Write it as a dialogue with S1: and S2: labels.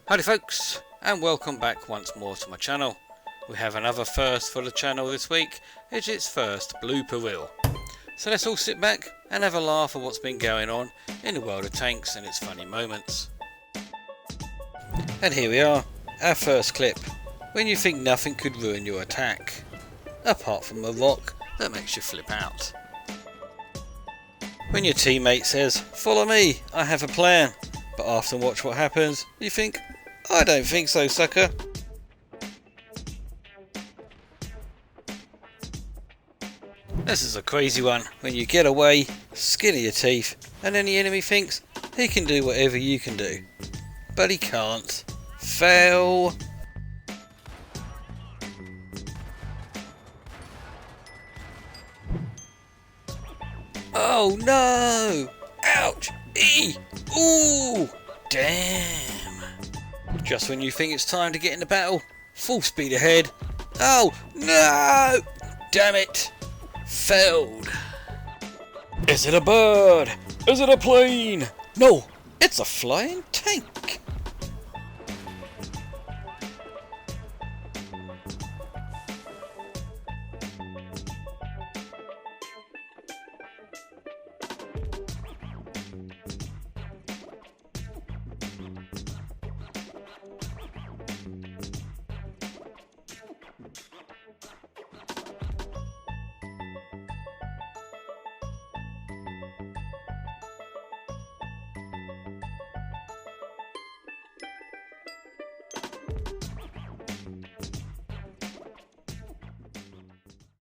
S1: Howdy folks, and welcome back once more to my channel. We have another first for the channel this week. It's its first blooper reel. So let's all sit back and have a laugh at what's been going on in the world of tanks and its funny moments. And here we are, our first clip, when you think nothing could ruin your attack, apart from a rock that makes you flip out. When your teammate says, "Follow me, I have a plan," but after watch what happens, you think, "I don't think so, sucker." This is a crazy one, when you get away, skin of your teeth, and then the enemy thinks he can do whatever you can do. But he can't. Fail. Oh no! Ouch! Ooh! Damn! Just when you think it's time to get into battle, full speed ahead. Oh no! Damn it! Failed. Is it a bird? Is it a plane? No, it's a flying tank.